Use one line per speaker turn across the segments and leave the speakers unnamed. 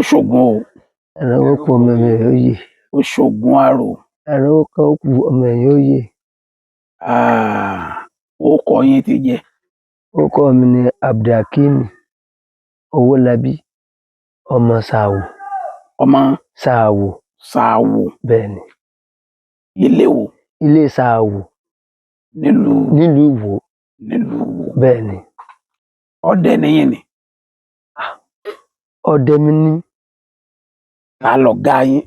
ṣògùn o.
ẹran ó kú ọmọ mi ó yè.
Ó ṣògùn àrò.
ẹran ó kú ọmọ mi ó yè.
Ó kọ yín ti jẹ́.
Orúkọ mi ni Abdulhakeem Owólabí ọmọ Ṣàwò.
Ọmọ
Ṣàwò.
Ṣàwò.
Bẹ́ẹ̀ni.
Ilé wo?
Ilé Ṣàwò.
Nílùú
Ìwó.
Nílùú Ìwó.
Bẹ́ẹ̀ni.
Ọdẹ nìyí ni.
Ọdẹ mi ní.
Ta lọ̀gá yín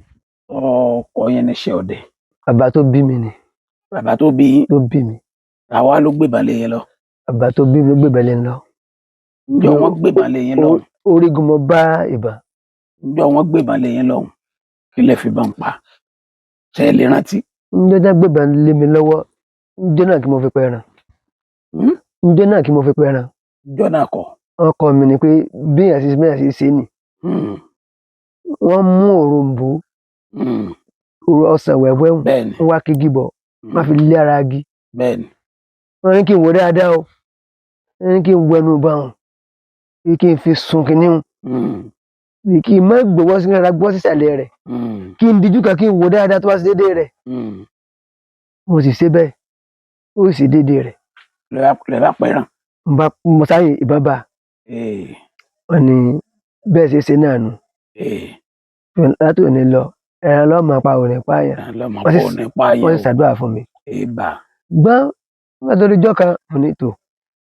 ọkọ yín níṣẹ́ ọdẹ?
Bàbá tó bí mi ni.
Bàbá tó bí yín?
Tó bí mi.
Àwa ló gbébọn lé yín lọ.
Bàbá tó bí mi ló gbébọn lé yín lọ.
Ǹjọ́ wọ́n gbébọn lé yín lọ?
Orígun mo bá ìbọn.
Ǹjọ́ wọ́n gbébọn lé yín lọ? Kí lẹ fi bọn pa? Ṣé ẹ lè rántí?
Ǹjọ́ tá gbébọn lé mi lọ́wọ́, ǹjọ́ náà kí mo fi pẹran. Ǹjọ́ náà kí mo fi pẹran.
Ǹjọ́ náà kọ́.
Ọkọ mi ni pé bí èèyàn ṣe ṣe ni. Wọ́n mú òrombó. Ọsàn wẹ́wẹ́ wọ́n wá kígi bọ̀. Wọ́n fi lé ara igi.
Bẹ́ẹ̀ni.
Wọ́n ní kí n wo dáadáa o. Wọ́n ní kí n wo ẹnu bá wọn. Kí n fi sun kinní wọn. Kí n má gbowó sí ara gbọ́ sísàlẹ̀ rẹ̀. Kí n dijú kan kí n wo dáadáa tó bá ṣe déédéé rẹ̀. Mo sì ṣe bẹ́ẹ̀. Ó sì déédéé rẹ̀.
Lẹ bá pẹran.
Mo sáyè ìbọn bá. Wọ́n ní bẹ́ẹ̀ ṣe ṣe náà nù. Láti òní lọ ẹran lọ́mọ pa òní pààyàn. Wọ́n sì ṣàdúrà fún mi. Gbọ́n wọ́n tó dijọ́ kan mo ní tò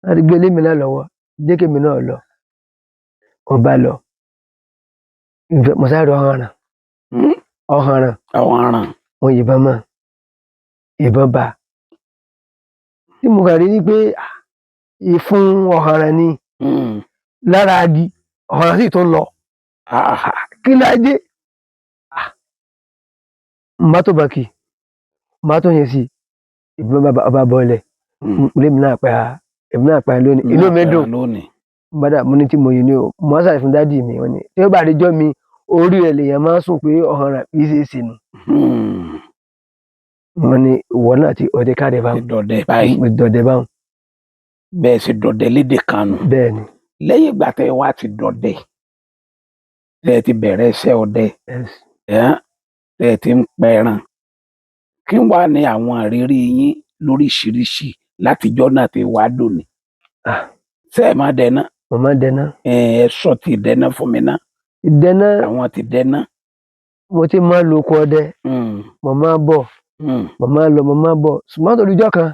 láti gbé ilé mi náà lọ́wọ́ jẹ́ kí mi náà lọ. Mo bá lọ. Mo sáré ọ̀hánràn. Mo yìnbọn mọ́. Ìbọn bá. Tí mo kàn rí ni pé ìfun ọ̀hánràn ni lára agi ọ̀hánràn sì tó lọ. Kí ló dé? Má tó bá kì í. Má tó yẹn sí. Ìbọn bá bọ́lẹ̀. Èmi náà pa lónìí. Inú mi dùn. Bàdà mo ní tí mo yìí ni o. Mo sáré fún dádì mi wọ́n ní. Tí ó bá rí jọ́ mi orí rẹ̀ lèèyàn máa ń sùn pé ọ̀hánràn kì í ṣe é ṣe nù. Wọ́n ní ìwọ náà ti ọdẹ káre báwọn. Dọdẹ báwọn.
Bẹ́ẹ̀ sì dọdẹ lédè Kánò.
Bẹ́ẹ̀ni.
Lẹ́yìn ìgbà tẹ́ wá ti dọdẹ tẹ́ ti bẹ̀rẹ̀ iṣẹ́ ọdẹ tẹ́ ti ń pẹran kí wá ní àwọn àrírí yín lóríṣiríṣi látijọ́ náà ti wá dòní. Ṣé ẹ máa dẹná?
Mo máa dẹná.
Ẹ sọ ti dẹná fún mi náà.
Ìdẹná.
Àwọn ti dẹná.
Mo ti máa lo oko ọdẹ. Mo máa bọ̀. Mo máa lọ mo máa bọ̀. Ṣùgbọ́n tó dijọ́ kan.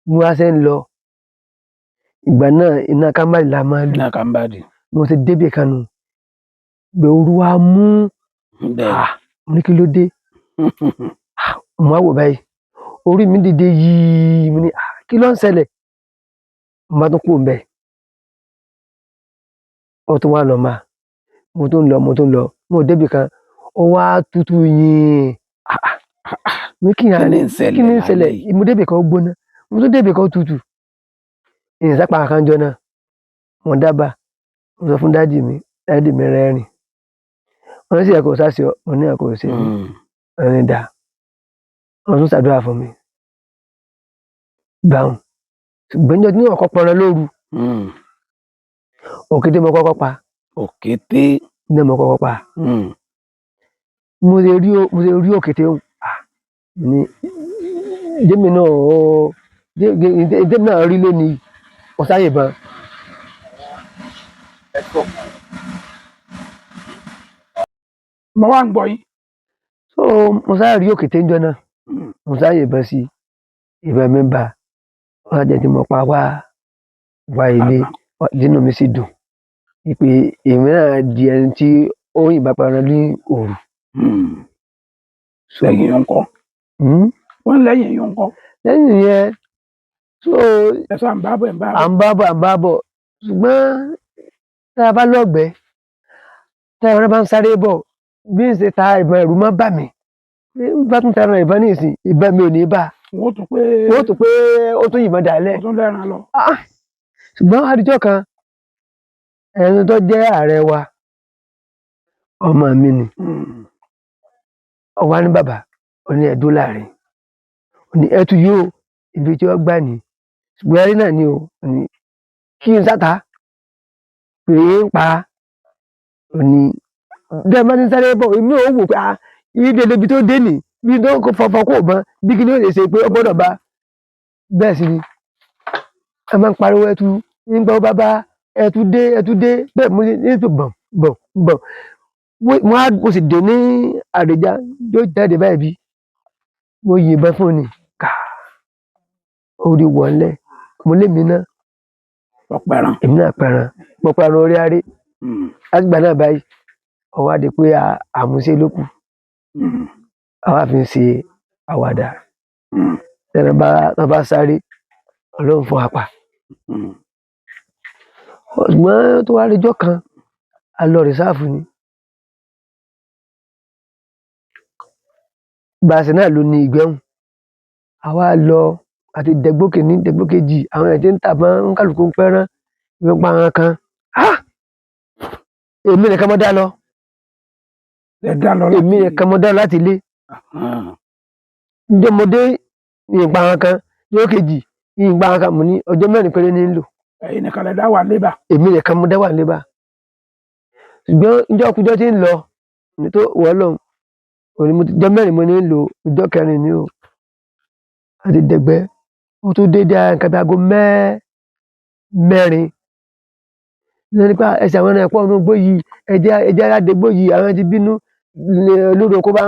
Mo wá ṣe ń lọ. Ìgbà náà iná kámbàdì la máa lò.
Iná kámbàdì.
Mo ti débì kan nù. Gbòòrò wa mú. Mo ní kí ló dé? Mo wá wò báyìí. Orí mi dìde yìí. Mo ní kí ló ń ṣẹlẹ̀? Mo bá tún kúrò ńbẹ̀. Ó tún wá lọ máa. Mo tún lọ. Mo débì kan. Ó wá tutù yìn. Kí ni ń ṣẹlẹ̀? Mo débì kan ó gbóná. Mo tún débì kan ó tutù. Ìyẹn sápá kan jọ náà. Mo dábàá. Mo sọ fún dádì mi. Dádì mi rẹ́rìn. Wọ́n ní sí ẹ̀kọ́ sáṣọ. Mo ní ẹ̀kọ́ ṣe mí. Wọ́n ní dà. Wọ́n tún ṣàdúrà fún mi. Báwọn. Ṣùgbọ́n níjọ́ tí wọ́n kọ́kọ́ pọnran lóru. Òkété mo kọ́kọ́ pa.
Òkété.
Ní mo kọ́kọ́ pa. Mo ṣe rí òkété òun. Ní jẹ́mi náà ó jẹ́mi náà rí lónìí. Mo sáyè ban.
Mo wá ń gbọ́ yín.
So mo sáré rí òkété ńjọ́ náà. Mo sáyè ban sí. Ìbọn mi bá. Wọ́n á jẹ́ tí mo pa wá ilé. Inú mi sì dùn. Ìpè èmi náà di ẹni tí ó yìnbọn pẹran ní òru.
Lẹ́yìn yẹn ńkọ́? Wọ́n lẹ́yìn yẹn ńkọ́?
Lẹ́yìn yẹn. So
ẹ sọ à ń bá bọ̀.
À ń bá bọ̀. Ṣùgbọ́n tá a bá lọ́gbẹ̀ẹ́. Tá a bá ń sáré bọ̀. Bí n ṣe ta ìbọn ẹ̀rù máa bà mí. Bá tún ta ìbọn ní ìsìn. Ìbọn mi ò ní bà.
Wọ́n tún pé
ó tún yìnbọn dálẹ̀.
Ó tún lẹ́ran lọ.
Ṣùgbọ́n àdìjọ́ kan ẹni tó jẹ́ ààrẹ wa ọmọ mi ni. Ó wá ní bàbá ó ní ẹ̀dó láàrin. Ó ní ẹ̀tù yóò ibi tí ó gbà ní. Ṣùgbọ́n ẹrí náà ni o. Ó ní kí n sáta pé ń pa. Ó ní bẹ́ẹ̀ bá ní sáré bọ̀ èmi ò wò pé ìdè ibi tó dé nì bí tó kò fọ̀fọ̀ kò mọ́ bí kí ni ó lè ṣe pé ó gbọ́dọ̀ bá bẹ́ẹ̀ sì ni ẹ máa ń pariwo ẹtu nígbà ó bá bá ẹtu dé bẹ́ẹ̀ mo ní ètò bọ̀ mo sì dé ní àrèjá yóò jáde báyìí bí mo yìnbọn fún ni ká orí wọ̀nlẹ̀ mo lé mi náà èmi náà pẹ̀ràn mo pẹ̀ràn orí aré láti gbà náà báyìí ọwọ́ adé pé àmúṣe ló kù àwa fi ń ṣe àwàdà tẹ́lẹ̀ bá sáré ọlọ́run fún apá ṣùgbọ́n tó wá lẹ́jọ́ kan a lọ rìsáàfù ni bàṣẹ náà ló ní ìgbẹ́hùn àwa lọ àti dẹ̀gbókè ní dẹ̀gbókèjì àwọn ẹ̀ tí ń tà máa ń kálukú ń pẹ́rán ìwé pa àwọn kan èmi nìkan mo dá lọ èmi nìkan mo dá lọ láti ilé ǹjẹ́ mo dé ìyìnbá àwọn kan yóò kejì ìyìnbá àwọn kan mo ní ọjọ́ mẹ́rin péré ní lò
ẹ̀yin nìkan lè dá wà lébà
èmi nìkan mo dá wà lébà ṣùgbọ́n ìjọ kújọ́ tí ń lọ ní tó wọ́ lọ òní mo ti jọ mẹ́rin mo ní lò ìjọ kẹrin ni o àti dẹ̀gbẹ́ ó tó dédé nǹkan bí aago mẹ́rin nípa ẹsẹ̀ àwọn ẹ̀pọ̀ ọ̀nà ògbó yìí ẹjẹ́ aládégbò yìí àwọn ti bínú lórí oko bá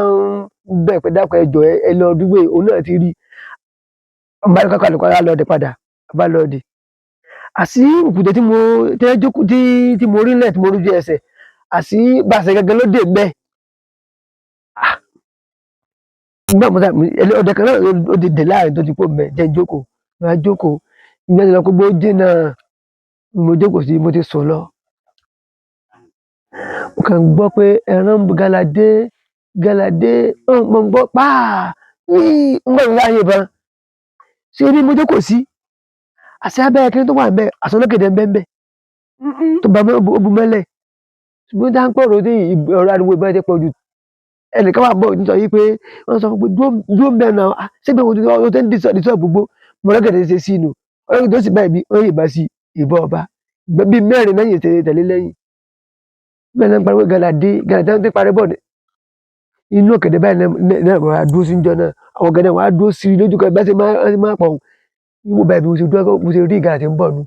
ń bẹ̀ pé dákọ̀ ẹjọ́ ẹ lọ dúgbò òun náà ti rí ọba kọ́kọ́ àlùkò lọ́ọ̀dẹ padà bá lọ́ọ̀dẹ àṣì òkùté tí mo rí nílẹ̀ tí mo rújú ẹsẹ̀ àṣì bàṣẹ gẹ́gẹ́ ló dé bẹ́ẹ̀ ọdẹ kan náà ó di dè láàrin tó ti pò mẹ́ jẹ́ jókòó máa jókòó ìgbẹ́ ti lọ pé bó jìnnà mo jókòó sí mo ti sùn lọ mo kàn gbọ́ pé ẹran gàlàdé mo gbọ́ pàà ń gbọ́ mi láàyè ìbọn ṣé bí mo jókòó sí àṣẹ abẹ́rẹ́ kí tó wà ń bẹ́ àsọlókèdè ń bẹ́ tó bá ó bu mẹ́lẹ̀ ṣùgbọ́n dáńpọ̀ ọ̀rọ̀ ariwo ìbọn ti pọ̀ jù ẹnìkan wà bọ̀ nítorí pé wọ́n sọ fún pé dúró ń bẹ̀ náà ṣébi wọ́n tó ń dìsọ́ gbogbo mọ̀lọ́gẹ̀dẹ̀ ṣe sí inú ọlọ́gẹ̀dẹ̀ tó sì báyìí bí wọ́n yìnbọn sí ìbọn ọba bí mẹ́rin lẹ́yìn tẹ̀lé lẹ́yìn bẹ́ẹ̀ náà pariwo gàlàdé tó ń parí bọ̀ inú ọ̀kẹ́dẹ̀ báyìí náà wọ́n á dúró sí ìjọ náà àwọn ọ̀gẹ̀dẹ̀ wọ́n á dúró sí lójú kan bẹ́ẹ̀ sì máa pọ̀ wọ́n báyìí mo ṣe rí ìgbà tí ń bọ̀ nu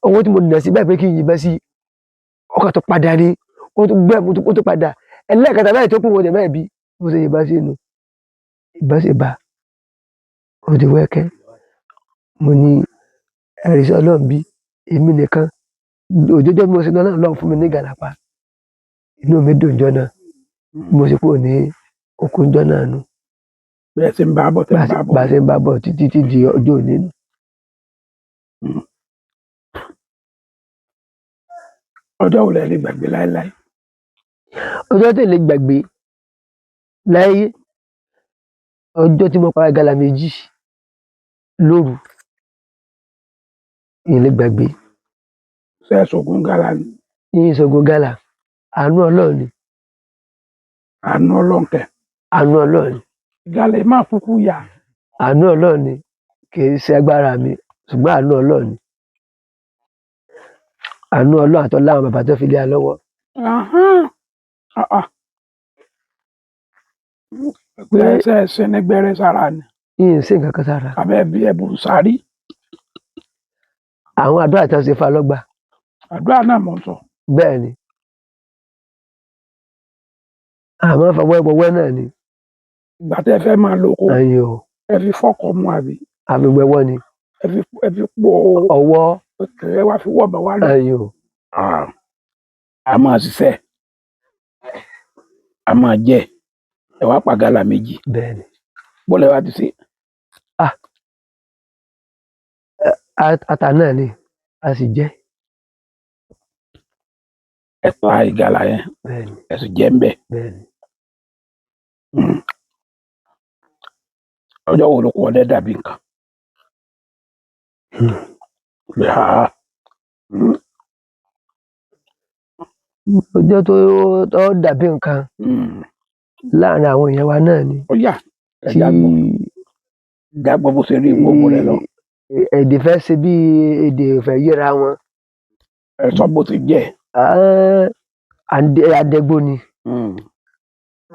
owó tí mo nà sí báyìí pé kí n yìnbọn sí ọkọ̀ tó padà ní ó tó padà ẹlẹ́ẹ̀kẹta báyìí tó kún wọn jẹ báyìí bí mo ṣe yìnbọn sí inú ìbọn sì bá ó ti wẹ́kẹ́ mo ní ẹ̀rí sí ọlọ́run bí èmi nìkan òjòjọ́ bí mo ṣe náà lọ́n fún mi ní gàlàpá inú mi dùn jọ náà mo ṣe kúrò ní okùn jọ náà nù
bẹ́ẹ̀ ṣe ń bá bọ̀
bá ṣe ń bá bọ̀ títí di ọjọ́ òní nù.
ọjọ́ wo lẹ lè gbàgbé láéláé.
ọjọ́ tí lè gbàgbé láyé ọjọ́ tí mo pa gàlà méjì lóru ìlè gbàgbé.
ṣe é ṣògùn gàlà ni.
yín ṣògùn gàlà àánú ọlọ́run ni.
àánú ọlọ́run kẹ.
àánú ọlọ́run ni.
gàlà ẹ máa kúkú yà.
àánú ọlọ́run ni kì í ṣe agbára mi ṣùgbọ́n àánú ọlọ́run ni. àánú ọlọ́run àtọ́ láwọn bàbá tó fi lé a lọ́wọ́.
ṣe ní gbẹ́rẹ́ sára ni.
yín ṣe nǹkan kan sára.
abẹ́ bí ẹ̀bùn sárí.
àwọn àdúrà tí wọ́n ṣe fa lọ́gbà.
àdúrà náà mọ̀ sọ.
bẹ́ẹ̀ ni àmọ́ fọwọ́ náà ni.
ìgbà tẹ́ fẹ́ máa lóko.
ẹ̀yin o.
ẹ fi fọ́kọ̀ mu àbí.
àmì wẹ́wọ́ ni.
ẹ fi pò
ọwọ́.
ẹ wá fi wọ́ bẹ̀ wá lọ.
ẹ̀yin o.
a máa ṣiṣẹ́ a máa jẹ ẹ wá pa gàlà méjì.
bẹ́ẹ̀ ni.
bọ́lẹ̀ wá ti ṣe.
ata náà ni a sì jẹ.
ẹ pa ìgàlà yẹn.
bẹ́ẹ̀ ni.
ẹ sì jẹ ń bẹ̀.
bẹ́ẹ̀ ni.
ọjọ́ wo ló kọ́ ọdẹ dàbí nǹkan.
ọjọ́ tó dàbí nǹkan láàrin àwọn èèyàn wa náà ni.
ó yá jágbọ́ bó ṣe rí gbogbo rẹ lọ.
èdè fẹ́ ṣe bí èdè fẹ́ yíra wọn.
ẹ sọ bó ti jẹ́.
adẹ́gbó ni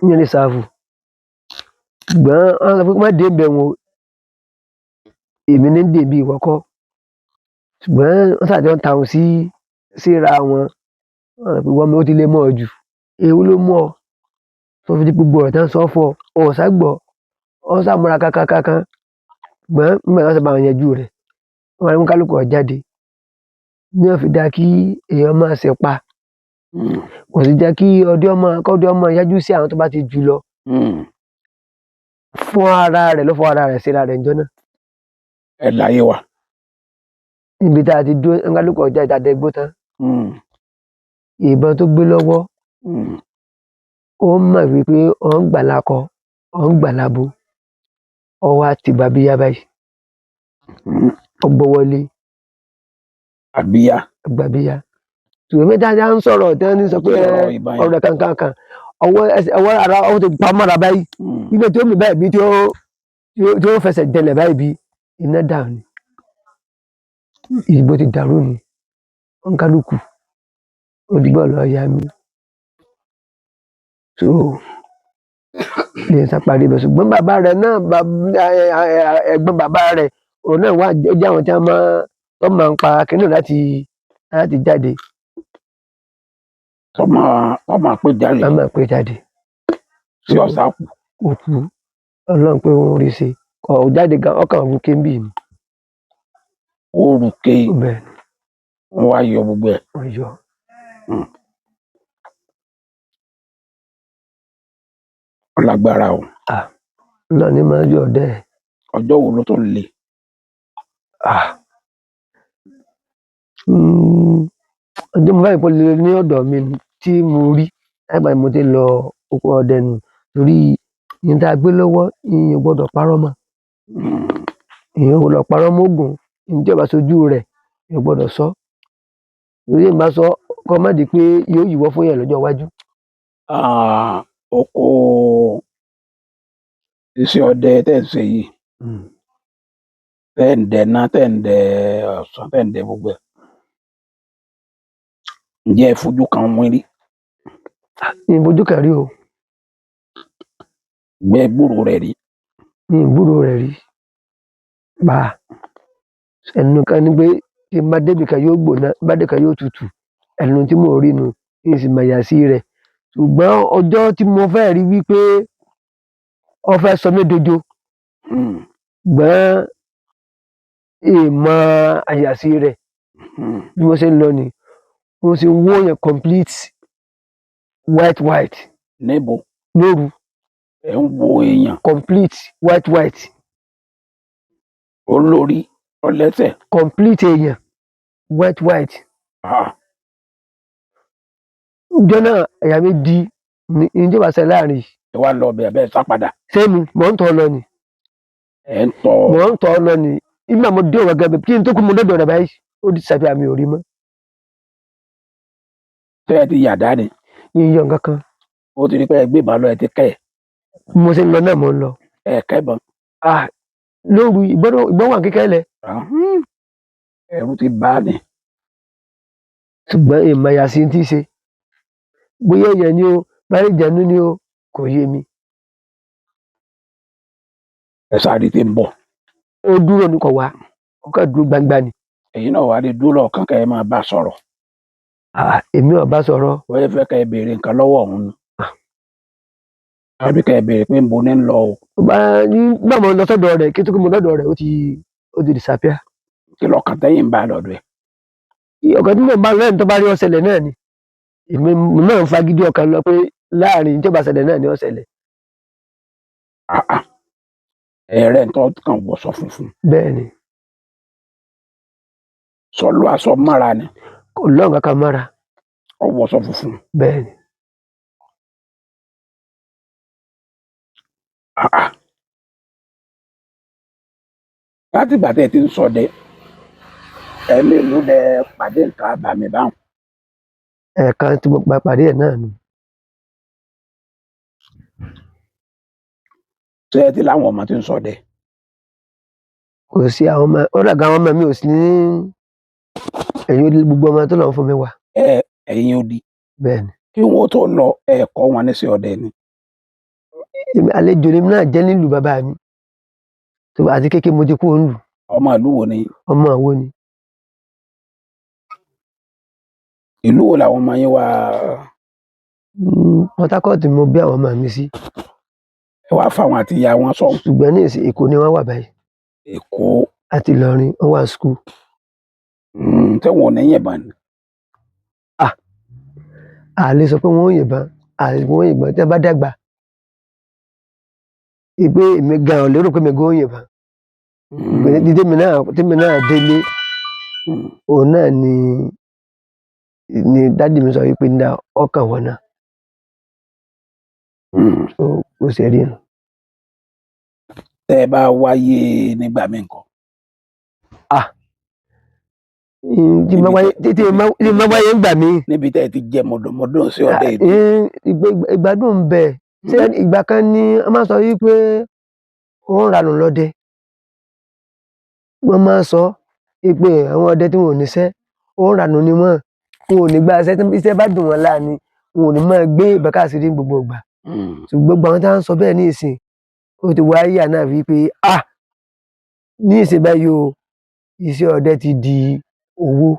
ní rìsáàfù ṣùgbọ́n wọ́n sọ pé má dé ibẹ̀ wọn èmi ní dèbí ìwọ́kọ́ ṣùgbọ́n wọ́n ṣàjọ ń tàun síra wọn wọ́n mi ó ti lé mọ́ ọ jù èwo ló mú ọ tó fi di gbogbo ọ̀rọ̀ tán sọ fún ọ ọ̀sá gbọ́ ọ sàmúra kankan ṣùgbọ́n nígbà tí wọ́n sábà yanjú rẹ̀ wọ́n rí mú kálukú ọ jáde ní wọ́n fi dá kí èèyàn máa ṣe pa kò sì jẹ́ kí ọdẹ ọmọ yájú sí àwọn tó bá ti jù lọ fún ara rẹ̀ ló fọ ara rẹ̀ síra rẹ̀ níjọ́ náà.
ẹ láyé wa.
níbi tá a ti dúró kálukú ọ jáde àdẹ́gbó tán ìbọn tó gbé lọ́wọ́ ó mọ̀ wípé ọ̀n gbà lákọ ọ̀n gbà lábo ọwọ́ àti gbàbíyá báyìí ọgbọ́wọlé gbàbíyá ṣùgbọ́n mẹ́ta já ń sọ̀rọ̀ tí wọ́n ní sọ pé ọ̀rọ̀ kankan ọwọ́ ara ọwọ́ tó pa mọ́ra báyìí ilé tí ó mì báyìí bí tí ó fẹsẹ̀ jẹlẹ̀ báyìí bí iná dàrú ni ìbò ti dàrú ni wọ́n kálukú òdìgbò lọ́ọ́ yá mi so lè sáparí bẹ̀ ṣùgbọ́n bàbá rẹ̀ náà ẹ̀gbọ́n bàbá rẹ̀ òun náà wà jẹ́ àwọn tí wọ́n máa ń pa kínní láti jáde.
wọ́n máa pé jáde. sí ọ̀sá kù.
òkú ọlọ́run pé wọ́n rí ṣe kọ̀ jáde gan ọkàn òru kébì ni.
ó rù ké wọ́n wá yọ gbogbo ẹ̀.
wọ́n yọ.
lágbára o.
náà ni máa yọ ọdẹ.
ọjọ́ wo ló tó le.
ọjọ́ mo báyìí kó lè ní ọ̀dọ̀ mi tí mo rí láìpẹ́ mo ti lọ oko ọdẹ nù torí ìyẹn tá a gbé lọ́wọ́ ìyẹn gbọ́dọ̀ parọ́ mọ́ ìyẹn gbọ́dọ̀ parọ́ mọ́ oògùn ìjọba sojú rẹ̀ ìyẹn gbọ́dọ̀ sọ torí ìbá sọ kọ́ má di pé yóò yíwọ́ fún yẹn lọ́jọ́ iwájú.
oko iṣẹ́ ọdẹ tẹ̀ ń ṣe yìí tẹ̀ ń dẹná tẹ̀ ń dẹ ọ̀sán tẹ̀ ń dẹ gbogbo ẹ̀ ǹjẹ́ ẹ fojú kan wọ́n rí.
ìfojú kan rí o.
gbẹ gbúrò rẹ̀ rí.
gbúrò rẹ̀ rí bá ẹnu kan ní pé tí n bá débi kan yóò gbóná bá dé kan yóò tutù ẹnu tí mò ń rí nu kí n sì mọ̀ yà sí rẹ̀ ṣùgbọ́n ọjọ́ tí mo fẹ́ rí wípé ó fẹ́ sọ mí dojo gbọ́n ìmọ̀ àyàsí rẹ̀ bí mo ṣe ń lọ ni mo ṣe wó yẹn complete white.
níbo.
lóru.
ẹ ń wo èèyàn.
complete white.
olórí ọlẹ́sẹ̀.
complete èèyàn white. ìjọ náà ẹ̀yà mi di ìjọba ṣe láàrin.
ẹ wá lọ bẹ̀rẹ̀ bẹ́ẹ̀ sá padà.
sẹ́mi mò ń tọ́ lọ ni.
ẹ ń tọ́.
mò ń tọ́ lọ ni ìgbà mo dé ọ̀gá gẹ́gẹ́ kí n tó kú mo dọ́dọ̀ rẹ̀ báyìí ó di sàbí àmì òrí mọ́.
tẹ́ ẹ ti yàdá ni.
yíyọ nǹkan kan.
ó ti rí pé ẹ gbé ìbọn lọ ẹ ti kẹ́ ẹ̀.
mo ṣe ń lọ náà mo ń lọ.
ẹ kẹ́bọn.
lóru ìbọn wà kékeré lẹ.
ẹ̀rù ti bá a ní.
ṣùgbọ́n èèmọ̀ ẹ̀yà sí ti ṣe bóyá èèyàn ni o báyìí ìjànú ni o kò yé mi.
ẹ sáré tí ń bọ̀.
ó dúró ní kò wá ó kàn dúró gbangba ni.
èyí náà wà á lè dúró lọ́ọ̀kan kẹ́ ẹ máa bá a sọ̀rọ̀.
èmi ò bá sọ̀rọ̀.
wọ́n yẹ fẹ́ kẹ́ ẹ béèrè nǹkan lọ́wọ́ òun ni. àbí kẹ́ ẹ béèrè pé ń bo ní ń lọ o.
nígbà mo lọ sọ́dọ̀ rẹ̀ kí tó kí mo lọ́dọ̀ rẹ̀ ó ti disappear.
kí lọ́kàn tẹ́yìn ń bá a lọ́dọ̀ ẹ̀.
ọ̀kan tí mo bá lọ lẹ́yìn tó bá rí ọ̀sẹ̀lẹ̀ náà ni èmi náà ń fagídí ọkàn lọ pé láàrin ìjọba ṣẹlẹ̀ náà ni ọ̀sẹ̀lẹ̀.
ẹ̀rẹ́ ń tọ́ kàn wọṣọ funfun.
bẹ́ẹ̀ ni.
sọlú aṣọ mára ni.
kò lọ́ọ̀ kankan mára.
ó wọṣọ funfun.
bẹ́ẹ̀ ni.
láti ìgbà tẹ́ ẹ ti ń ṣọdẹ ẹ̀mí ìlú lẹ pàdé nǹkan àbàmì báwọn.
ẹ̀ẹ̀kan tí mo pàdé ẹ̀ náà nù.
ṣé ẹ ti láwọn ọmọ tí ń ṣọdẹ.
kò sí àwọn ọmọ ó dàgbà àwọn ọmọ mi ò sí ní ẹ̀yìn odi gbogbo ọmọ tó lọ́n fún mi wà.
ẹ̀yìn odi.
bẹ́ẹ̀ ni.
kí wọ́n tó lọ ẹ̀kọ́ wọn níṣẹ́ ọdẹ ni.
Àlejò lèmi náà jẹ́ nílùú bàbá mi àti kékeré mo ti kúrò nílùú.
Ọmọ ìlú wo ni?
Ọmọ Ìwó ni.
Ìlú wo làwọn ọmọ yín wà?
Port Harcourt mo bí àwọn ọmọ mi sí.
Ẹ wá fáwọn àti ìyá wọn sọ́hùn.
Ṣùgbọ́n ní ìsìn Èkó ni wọ́n wà báyìí.
Èkó.
Àti Ìlọrin wọ́n wà school.
Tí wọn ò ní yìnbọn ni.
A lè sọ pé wọ́n ò yìnbọn, tí wọ́n bá dàgbà. Ìpè èmi gan ò lérò pé mi gan ò yìnbọn. Tèmi náà délé, òun náà ni dádì mi sọ wípé ní ọkàn wọn náà. Ó ṣe rí nù.
Tẹ́ ẹ bá wáyé nígbà míì ńkọ́?
Tí mo wáyé ń gbà mí.
Níbi tẹ́ ẹ ti jẹ mọ̀dọ̀mọ́dọ̀ sí ọdẹ ìlú.
Ìgbádùn ń bẹ. Ṣé ìgbà kan ni wọ́n máa sọ wípé wọ́n ranù lọ́dẹ. Wọ́n máa sọ wípé àwọn ọdẹ tí wọn ò níṣẹ́, wọ́n ranù ni wọ́n. Wọn ò ní gba iṣẹ́ bá dùn wọn láàní. Wọn ò ní máa gbé ìbọn káàkiri gbogbo ìgbà. Ṣùgbọ́n gbogbo àwọn tí wọ́n ń sọ bẹ́ẹ̀ ní ìsìn, ó ti wá yà náà wípé ní ìsìn báyìí o, iṣẹ́ ọdẹ ti di owó.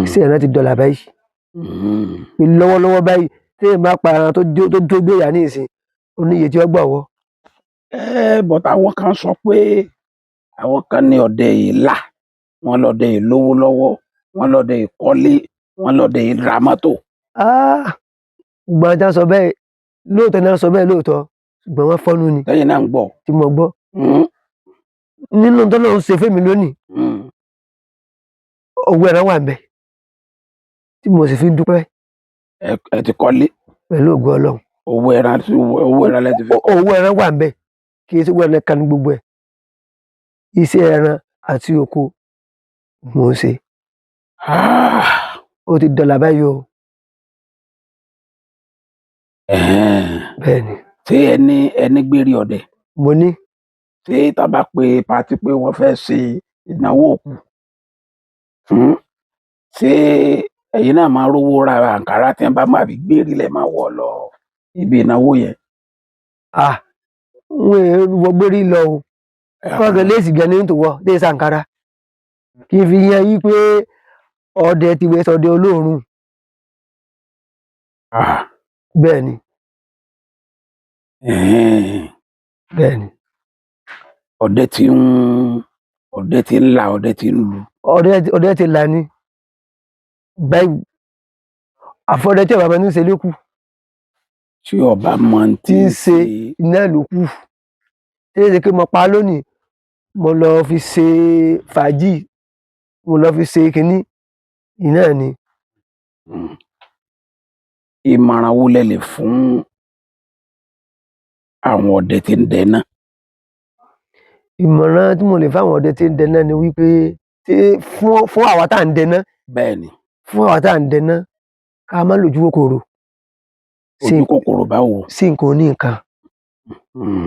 Iṣẹ́ ẹran ti dọlà báyìí. Lọ́wọ́lọ́wọ́ báyìí tí èèyàn bá pa ẹran tó gbéyà ní ìsìn, ó ní iye tí ó gbà wọ́.
But àwọn kan sọ pé àwọn kan ní ọdẹ ìlà, wọ́n lọ́dẹ ìlówó lọ́wọ́, wọ́n lọ́dẹ ìkọ́lé, wọ́n lọ́dẹ ìra mọ́tò.
Gbogbo àwọn tí wọ́n sọ bẹ́ẹ̀ lóòótọ́ ni wọ́n sọ bẹ́ẹ̀ lóòótọ́, ṣùgbọ́n wọ́n fọ́nú ni.
Lẹ́yìn náà ń gbọ́.
Tí mo gbọ́. Nínú tọ́lọ́run ṣe fẹ́mi lónìí, owó ẹran wà ńbẹ̀ tí mo sì fi dúpẹ́.
Ẹ ti kọ́lé.
Pẹ̀lú ògo Ọlọ́run.
Owó ẹran lẹ ti fi kọ́.
Owó ẹran wà ńbẹ̀ kì í ṣe owó ẹran kan ní gbogbo ẹ̀. Iṣẹ́ ẹran àti oko mò ń ṣe. Ó ti dọlà báyìí o. Bẹ́ẹ̀ni.
Ṣé ẹni gbérí ọdẹ?
Mo ní.
Ṣé tá bá pe pàtí pé wọ́n fẹ́ ṣe ìnáwó òkú? Ṣé ẹ̀yin náà máa rówó ra àǹkárá tí wọ́n bá máa fi gbérí lẹ̀ máa wọ̀ lọ ibi ìnáwó yẹn?
Wọ́n wọ gbérí lọ o. Kọ́ńtà léèsì gan ni tòwọ́ dé sàǹkárá. Kì í fi yan yí pé ọdẹ ti wẹ̀ sọdẹ olóòórùn. Bẹ́ẹ̀ni. Bẹ́ẹ̀ni.
Ọdẹ ti ń là, ọdẹ ti ń lu.
Ọdẹ ti là ni. Báyìí àfọdẹ tí ọba máa ń ṣe lókù.
Tí ọba máa ń tí ń ṣe
iná lókù. Ṣé kí mo pa lónìí, mo lọ fi ṣe fàájì, mo lọ fi ṣe kínní, iná ni.
Ìmọ̀ràn wo lẹ lè fún àwọn ọdẹ tí ń dẹná?
Ìmọ̀ràn tí mo lè fún àwọn ọdẹ tí ń dẹná ni wípé fún àwa tá à ń dẹná.
Bẹ́ẹ̀ni.
Fún àwa tá à ń dẹná, ká má lójú kòkòrò.
Ojú kòkòrò báwo?
Sí nǹkan oní nǹkan.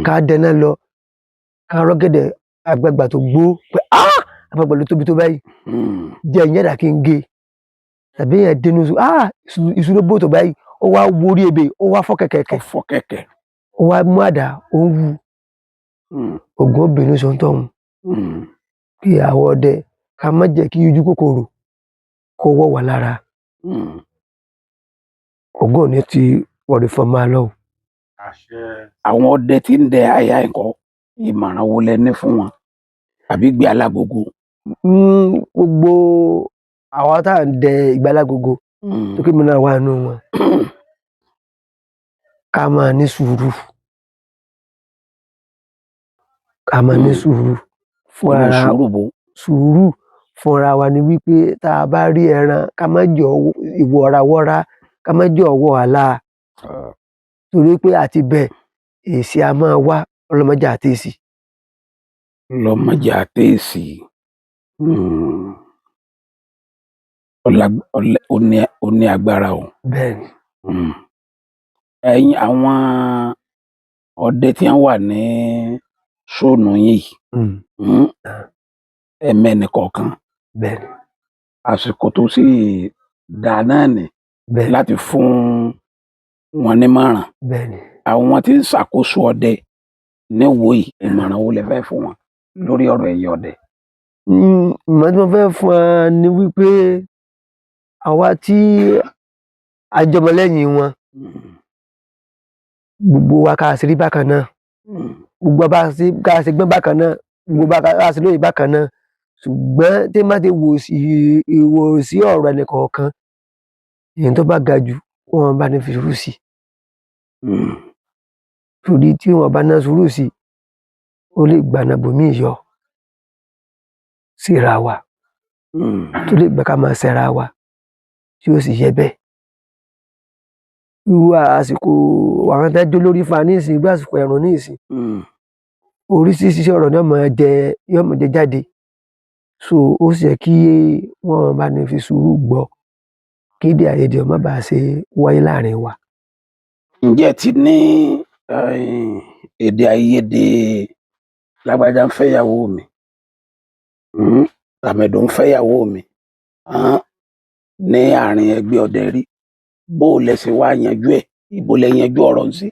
Ká dẹná lọ, ká rọ́gẹ̀dẹ̀ àgbààgbà tó gbó pé àgbààgbà ló tóbi tó báyìí. Jẹ́ ìyẹ́dà kí n gé. Tàbí èèyàn dénú iṣu ló bó tó báyìí, ó wá wórí ebè, ó wá fọ́ kẹ̀kẹ́. Ó wá mú àdá, ó ń wú. Ògún obìnrin sọ ń tọ̀hún. Kí àwọn ọdẹ ká má jẹ́ kí ojú kòkòrò kó wọ̀ wá lára. Ògún òní ti wọ̀rì fọ́ máa lọ.
Àwọn ọdẹ tí ń dẹ àyà ẹ̀kọ́, ìmọ̀ràn wo lẹ ní fún wọn? Àbí gbé alágogo?
Gbogbo àwa tá à ń dẹ ìgbà alágogo, tó kí mi náà wà nínú wọn. Ká máa ní sùúrù. Ká máa ní sùúrù. Sùúrù fúnra wa ni wípé tá a bá rí ẹran, ká má jẹ́ ìwọ̀rawọ́ra, ká má jẹ́ ọwọ́ àlá. Torí pé àti bẹ́ẹ̀ èsì a máa wá, ọlọ́mọdé àtẹ́sì.
Ọlọ́mọdé àtẹ́sì. Ó ní agbára o.
Bẹ́ẹ̀ni.
Ẹ̀yin àwọn ọdẹ tí wọ́n wà ní sóònù yìí, ẹ̀mẹ́ni kọ̀ọ̀kan.
Bẹ́ẹ̀ni.
Àsìkò tó sì dá náà ni
bẹ́ẹ̀
láti fún wọn nímọ̀ràn.
bẹ́ẹ̀ni.
Àwọn tí ń ṣàkóso ọdẹ níwòyí, ìmọ̀ràn wo lẹ fẹ́ fún wọn lórí ọ̀rọ̀ ẹ̀yẹ ọdẹ?
Ìmọ̀ràn tí mo fẹ́ fún wa ni wípé àwa tí a jọmọ lẹ́yìn wọn, gbogbo wa ká ṣe rí bákan náà, gbogbo wa ká ṣe gbọ́n bákan náà, gbogbo wa ká ṣe lóye bákan náà, ṣùgbọ́n tí má ti wò sí ọ̀rọ̀ ẹnìkọ̀ọ̀kan, èyí tó bá ga jù wọn bá ní fi sùúrù sí. Torí tí wọn bá ná sùúrù sí, ó lè gbaná bòmíì yọ síra wa, tó lè gbà ká máa ṣẹra wa tí ó sì yẹ bẹ́ẹ̀. Irú àsìkò àwọn tó jó lórí fa nísìn, irú àsìkò ẹ̀rùn nísìn, oríṣiríṣi ọ̀rọ̀ náà yóò máa jẹ jáde. So ó sì yẹ kí wọ́n bá ní fi sùúrù gbọ́, kí èdè àìyedè má bàa ṣe wáyé láàrin wa.
Ǹjẹ́ ẹ ti ní èdè àìyedè lágbájá ń fẹ́yàwó mi, tàmẹ̀dò ń fẹ́yàwó mi ní àárín ẹgbẹ́ ọdẹ rí? Bó o lẹ ṣe wá yanjú ẹ̀? Ibo lẹ yanjú ọ̀rọ̀ ń sí?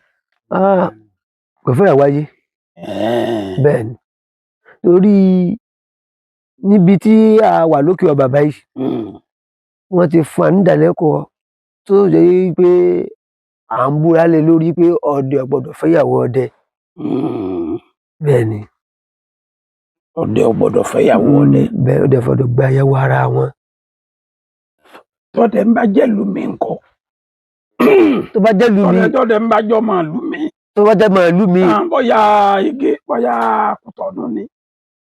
Kò fẹ́ẹ̀ wáyé. Bẹ́ẹ̀ ni, torí níbi tí a wà lókè ọ̀bà báyìí, wọ́n ti fún wa ní ìdálẹ́kọ̀ọ́ tó jẹ́ pé à ń búra lé lórí pé ọdẹ ò gbọdọ̀ fẹ́yàwó ọdẹ. Bẹ́ẹ̀ ni.
Ọdẹ ò gbọdọ̀ fẹ́yàwó ọdẹ.
Bẹ́ẹ̀, ọdẹ ò gbọdọ̀ gba ìyàwó ara wọn.
Tọ́dẹ ń bá jẹ́ ìlú mi ńkọ́?
Tó bá jẹ́ ìlú mi.
Tọ́dẹ ń bá jọ́ máa lú mi.
Tó bá jẹ́ máa lú mi.
Bóyá Igé, bóyá Kútọ̀nù ni,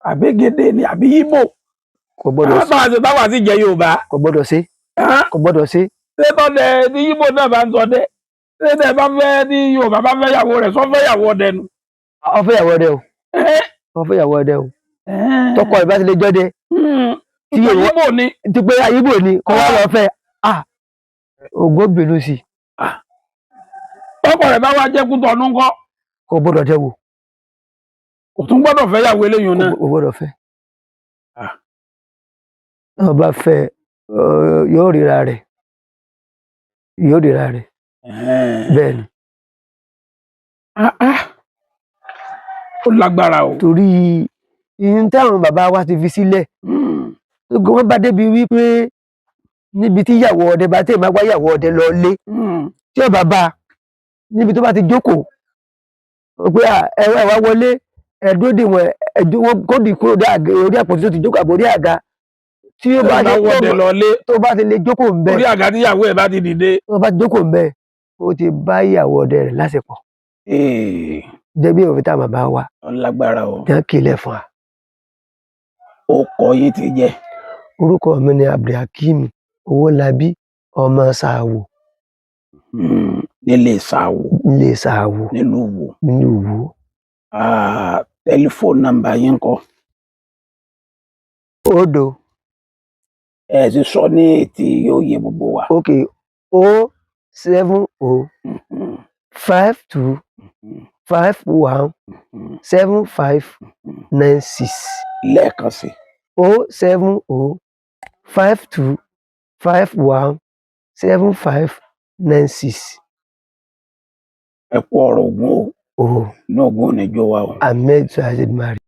àbí Gédé ni, àbí Ìgbò.
Kò gbọdọ̀ ṣe.
Báwa sì jẹ́ Yorùbá.
Kò gbọdọ̀ ṣe. Kò gbọdọ̀ ṣe.
Ṣé tọ́dẹ ní Ìgbò náà bá ń ṣọdẹ? Ṣé tẹ bá fẹ́ ní Yorùbá bá fẹ́ yàwó rẹ̀, sọ fẹ́ yàwó ọdẹ nu?
Ó fẹ́ yàwó ọdẹ o. Ó fẹ́ yàwó ọdẹ o. Tọkọ ẹ̀ bá ti lè jọ́dẹ.
Tí Ìgbò ni.
Ti pé Ìgbò ni, kọ́ wá lọ fẹ́. Ògo bínú sí.
Tọkọ rẹ̀ bá wá jẹ́ Kútọ̀nù ńkọ́?
Kò gbọdọ̀ jẹ́ wò.
Kò tún gbọdọ̀ fẹ́ yàwó eléyìí náà.
Kò gbọdọ̀ fẹ́. Tó bá fẹ́, yóò ríra rẹ̀. Yóò ríra rẹ̀. Bẹ́ẹ̀ ni.
Ó lágbára o.
Torí ihun táwọn bàbá wa ti fi sílẹ̀, wọ́n bá débi wípé níbi tí ìyàwó ọdẹ bá tẹ̀ máa wá ìyàwó ọdẹ lọ lé, tí ó bá bá níbi tó bá ti jókòó, pé ẹ wá wọlé, ẹ̀dúndì wọn kó dì kúrò orí àpótí tó ti jókòó àbórí àga. Tí ó bá tó bá ti lè jókòó ń bẹ.
Orí àga tí ìyàwó ẹ̀ bá ti dìde.
Tó bá jókòó ń bẹ, ó ti bá ìyàwó ọdẹ rẹ̀ láṣepọ̀. Jẹ́ bí òfin tá bàbá wa.
Lágbára o.
Jẹ́ kílẹ̀ fún wa.
Orúkọ yín ti jẹ́?
Orúkọ mi ni Abdulhakeem Owólabí ọmọ Ṣàwò.
Nílé Ṣàwò.
Nílé Ṣàwò.
Nílùú Ìwó.
Nílùú Ìwó.
Tẹlifóònù nọ́mbà yín ńkọ́?
0.
Ẹ ti sọ ní ètí yóò yé gbogbo wa.
Ok, 070 52 51 7596.
Lẹ́ẹ̀kan sí.
070 52 51 7596.
Ẹ kú ọ̀rọ̀ Ògún o. Ní Ògún ò ní jó wa o.
Ahmed Saheed Mari.